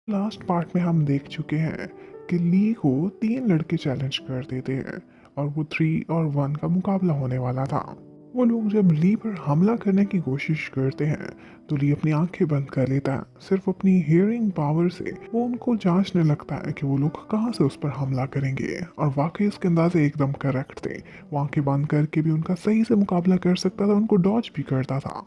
Last part में हम देख चुके हैं कि ली को तीन लड़के चैलेंज कर देते हैं और वो 3 और 1 का मुकाबला होने वाला था। वो लोग जब ली पर हमला करने की कोशिश करते हैं तो ली अपनी आंखें बंद कर लेता है। सिर्फ अपनी हियरिंग पावर से वो उनको जांचने लगता है कि वो लोग कहाँ से उस पर हमला करेंगे, और वाकई उसके अंदाजे एकदम करेक्ट थे। वो आंखें बंद करके भी उनका सही से मुकाबला कर सकता था, उनको डॉज भी करता था।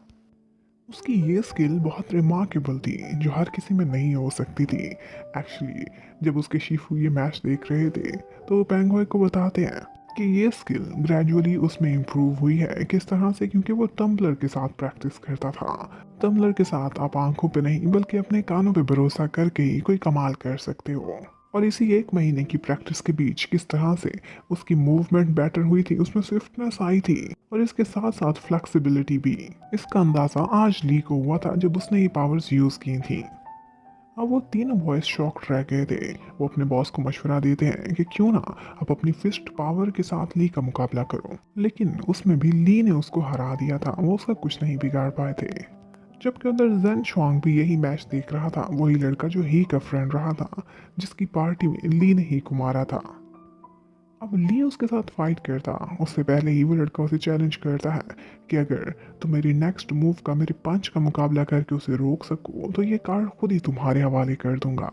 उसकी ये स्किल बहुत रिमार्केबल थी जो हर किसी में नहीं हो सकती थी। एक्चुअली जब उसके शिफू ये मैच देख रहे थे तो वो पेंगुए को बताते हैं कि ये स्किल ग्रेजुअली उसमें इम्प्रूव हुई है। किस तरह से? क्योंकि वो टम्बलर के साथ प्रैक्टिस करता था। टम्बलर के साथ आप आंखों पे नहीं बल्कि अपने कानों पे भरोसा करके ही कोई कमाल कर सकते हो। और इसी 1 महीने की प्रैक्टिस के बीच किस तरह से उसकी मूवमेंट बेटर हुई थी, उसमें स्विफ्टनेस आई थी और इसके साथ साथ फ्लेक्सिबिलिटी भी। इसका अंदाजा आज ली को हुआ था जब उसने ये पावर्स यूज की थी। अब वो तीनों बॉयज शॉक्ड रह गए थे। वो अपने बॉस को मशवरा देते हैं कि क्यों ना आप अपनी फिस्ट पावर के साथ ली का मुकाबला करो, लेकिन उसमें भी ली ने उसको हरा दिया था। वो उसका कुछ नहीं बिगाड़ पाए थे। जबकि उधर जेन शुआंग भी यही मैच देख रहा था, वही लड़का जो ही का फ्रेंड रहा था, जिसकी पार्टी में ली ने ही को मारा था। अब ली उसके साथ फाइट करता उससे पहले ही वो लड़का उसे चैलेंज करता है कि अगर तुम मेरी नेक्स्ट मूव का, मेरे पंच का मुकाबला करके उसे रोक सको तो ये कार्ड खुद ही तुम्हारे हवाले कर दूंगा।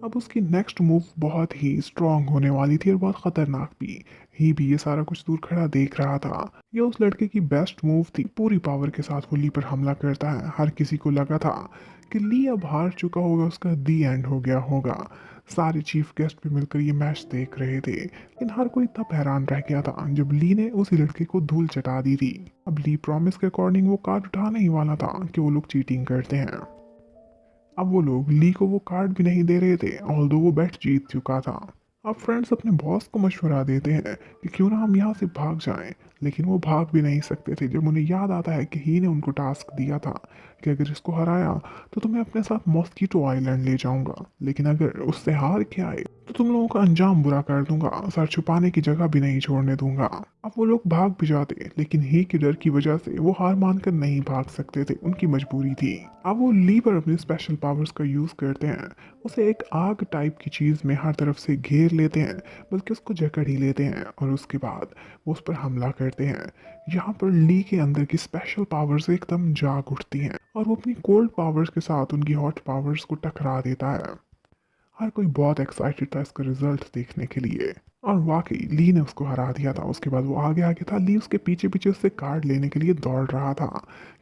अब उसकी नेक्स्ट मूव बहुत ही स्ट्रांग होने वाली थी और बहुत खतरनाक भी। ही भी ये सारा कुछ दूर खड़ा देख रहा था। ये उस लड़के की बेस्ट मूव थी। पूरी पावर के साथ वो ली पर हमला करता है। हर किसी को लगा था कि ली अब हार चुका होगा, उसका दी एंड हो गया होगा। सारे चीफ गेस्ट भी मिलकर ये मैच देख रहे थे, लेकिन हर कोई तब हैरान रह गया था जब ली ने उसी लड़के को धूल चटा दी थी। अब ली प्रॉमिस के अकॉर्डिंग वो कार्ड उठाने ही वाला था कि वो लोग चीटिंग करते हैं। अब वो लोग ली को वो कार्ड भी नहीं दे रहे थे, ऑल्दो वो बेट जीत चुका था। अब फ्रेंड्स अपने बॉस को मशवरा देते हैं कि क्यों ना हम यहाँ से भाग जाएं, लेकिन वो भाग भी नहीं सकते थे जब उन्हें याद आता है कि ही ने उनको टास्क दिया था कि अगर इसको हराया तो तुम्हें अपने साथ मॉस्किटो आइलैंड ले जाऊंगा, लेकिन अगर उससे हार के आए तो तुम लोगों का अंजाम बुरा कर दूंगा, सर छुपाने की जगह भी नहीं छोड़ने दूंगा। अब वो लोग भाग भी जाते, लेकिन ही के डर की वजह से वो हार मानकर नहीं भाग सकते थे, उनकी मजबूरी थी। अब वो ली पर अपने स्पेशल पावर्स का यूज करते हैं। उसे एक आग टाइप की चीज में हर तरफ से घेर लेते हैं, बल्कि उसको जकड़ ही लेते हैं और उसके बाद वो उस पर हमला करते हैं। यहाँ पर ली के अंदर की स्पेशल पावर्स एकदम जाग उठती हैं और वो अपनी कोल्ड पावर्स के साथ उनकी हॉट पावर्स को टकरा देता है। हर कोई बहुत एक्साइटेड था इसका रिजल्ट देखने के लिए, और वाकई ली ने उसको हरा दिया था। उसके बाद वो आगे आगे था, ली उसके पीछे पीछे उससे कार्ड लेने के लिए दौड़ रहा था,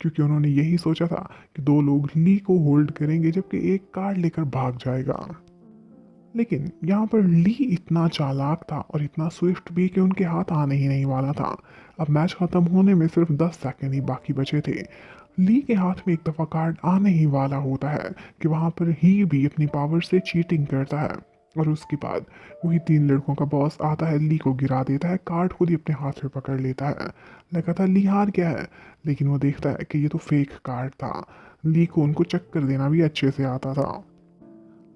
क्योंकि उन्होंने यही सोचा था कि दो लोग ली को होल्ड करेंगे जबकि एक कार्ड लेकर भाग जाएगा। लेकिन यहाँ पर ली इतना चालाक था और इतना स्विफ्ट भी कि उनके हाथ आने ही नहीं वाला था। अब मैच खत्म होने में सिर्फ 10 सेकंड ही बाकी बचे थे। ली के हाथ में एक दफ़ा कार्ड आने ही वाला होता है कि वहाँ पर ही भी अपनी पावर से चीटिंग करता है, और उसके बाद वही तीन लड़कों का बॉस आता है, ली को गिरा देता है, कार्ड खुद ही अपने हाथ में पकड़ लेता है। लगा था ली हार गया है, लेकिन वो देखता है कि ये तो फेक कार्ड था। ली को उनको चक्कर देना भी अच्छे से आता था।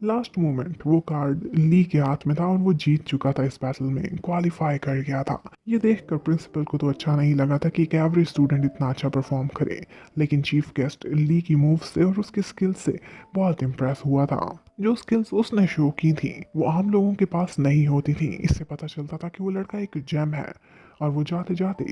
लास्ट मोमेंट वो कार्ड ली के हाथ में था और वो जीत चुका था, इस बैटल में क्वालिफाई कर गया था। ये देखकर प्रिंसिपल को तो अच्छा नहीं लगा था कि एक एवरेज स्टूडेंट इतना अच्छा परफॉर्म करे, लेकिन चीफ गेस्ट ली की मूव से और उसकी स्किल्स से बहुत इम्प्रेस हुआ था। जो स्किल्स उसने शो की थी वो आम लोगों के पास नहीं होती थी। इससे पता चलता था कि वो लड़का एक जेम है, और वो जाते जाते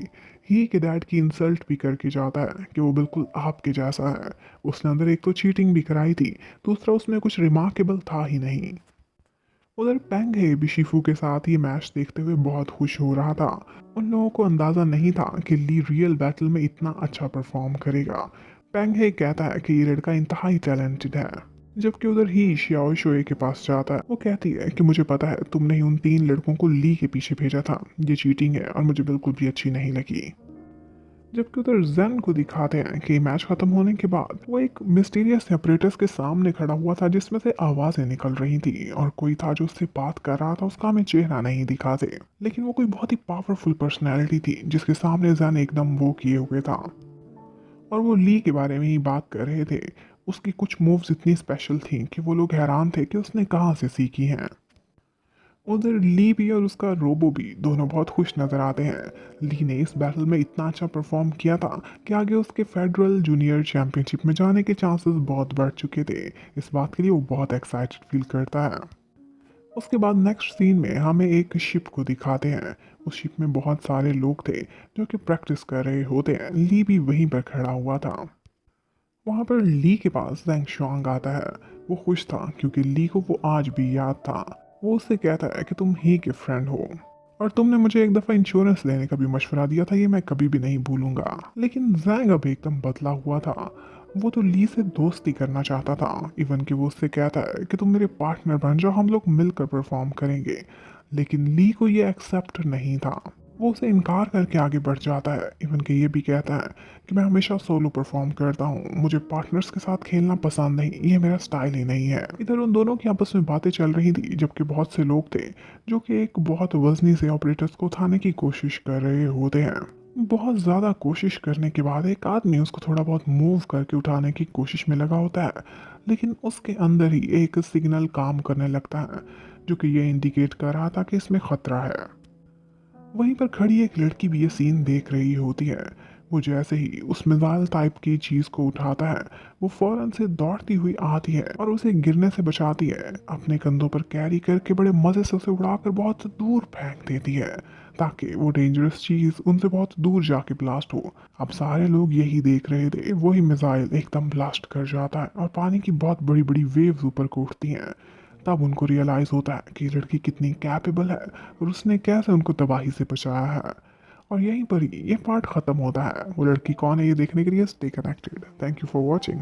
ही के डैड की इंसल्ट भी करके जाता है कि वो बिल्कुल आपके जैसा है। उसने अंदर एक तो चीटिंग भी कराई थी, दूसरा उसमें कुछ रिमार्केबल था ही नहीं। उधर पेंग हे भी शिफू के साथ ही मैच देखते हुए बहुत खुश हो रहा था। उन लोगों को अंदाजा नहीं था कि ली रियल बैटल में इतना अच्छा परफॉर्म करेगा। पेंग हे कहता है कि ये लड़का इंतहाई टैलेंटेड है, जबकि उधर ही शियाओ शोए के पास जाता है। वो कहती है कि मुझे पता है तुमने ही उन तीन लड़कों को ली के पीछे भेजा था, ये चीटिंग है और मुझे बिल्कुल भी अच्छी नहीं लगी। जबकि उधर जेन को दिखाते हैं कि मैच खत्म होने के बाद वो एक मिस्टीरियस apparatus के सामने खड़ा हुआ था जिसमें से आवाजें निकल रही थी, और कोई था जो उससे बात कर रहा था। उसका हमें चेहरा नहीं दिखाते, लेकिन वो कोई बहुत ही पावरफुल पर्सनैलिटी थी जिसके सामने जेन एकदम वो किए हुए था, और वो ली के बारे में ही बात कर रहे थे। उसकी कुछ मूव्स इतनी स्पेशल थी कि वो लोग हैरान थे कि उसने कहाँ से सीखी हैं। उधर ली भी और उसका रोबो भी दोनों बहुत खुश नजर आते हैं। ली ने इस बैटल में इतना अच्छा परफॉर्म किया था कि आगे उसके फेडरल जूनियर चैंपियनशिप में जाने के चांसेस बहुत बढ़ चुके थे। इस बात के लिए वो बहुत एक्साइटेड फील करता है। उसके बाद नेक्स्ट सीन में हमें एक शिप को दिखाते हैं। उस शिप में बहुत सारे लोग थे जो कि प्रैक्टिस कर रहे होते हैं। ली भी वहीं पर खड़ा हुआ था। वहाँ पर ली के पास ज़ेंग शुआंग आता है। वो खुश था क्योंकि ली को वो आज भी याद था। वो उससे कहता है कि तुम ही के फ्रेंड हो और तुमने मुझे एक दफ़ा इंश्योरेंस लेने का भी मशवरा दिया था, ये मैं कभी भी नहीं भूलूंगा। लेकिन ज़ैंग अब एकदम बदला हुआ था। वो तो ली से दोस्ती करना चाहता था। इवन कि वो उससे कहता है कि तुम मेरे पार्टनर बन जाओ, हम लोग मिलकर परफॉर्म करेंगे। लेकिन ली को ये एक्सेप्ट नहीं था। वो उसे इनकार करके आगे बढ़ जाता है। इवन कि ये भी कहता है कि मैं हमेशा सोलो परफॉर्म करता हूँ, मुझे पार्टनर्स के साथ खेलना पसंद नहीं, ये मेरा स्टाइल ही नहीं है। इधर उन दोनों की आपस में बातें चल रही थी जबकि बहुत से लोग थे जो कि एक बहुत वजनी से ऑपरेटर्स को उठाने की कोशिश कर रहे होते हैं। बहुत ज़्यादा कोशिश करने के बाद एक आदमी उसको थोड़ा बहुत मूव करके उठाने की कोशिश में लगा होता है, लेकिन उसके अंदर ही एक सिग्नल काम करने लगता है जो कि ये इंडिकेट कर रहा था कि इसमें खतरा है। वहीं पर खड़ी एक लड़की भी ये सीन देख रही होती है। वो जैसे ही उस मिसाइल टाइप की चीज को उठाता है, वो फौरन से दौड़ती हुई आती है और उसे गिरने से बचाती है। अपने कंधों पर कैरी करके बड़े मजे से उसे उड़ाकर बहुत दूर फेंक देती है ताकि वो डेंजरस चीज उनसे बहुत दूर जाके ब्लास्ट हो। अब सारे लोग यही देख रहे थे। वही मिसाइल एकदम ब्लास्ट कर जाता है और पानी की बहुत बड़ी बड़ी वेव्स ऊपर को उठती हैं। तब उनको रियलाइज़ होता है कि लड़की कितनी कैपेबल है और उसने कैसे उनको तबाही से बचाया है। और यहीं पर ही ये पार्ट ख़त्म होता है। वो लड़की कौन है ये देखने के लिए stay connected. Thank you for watching.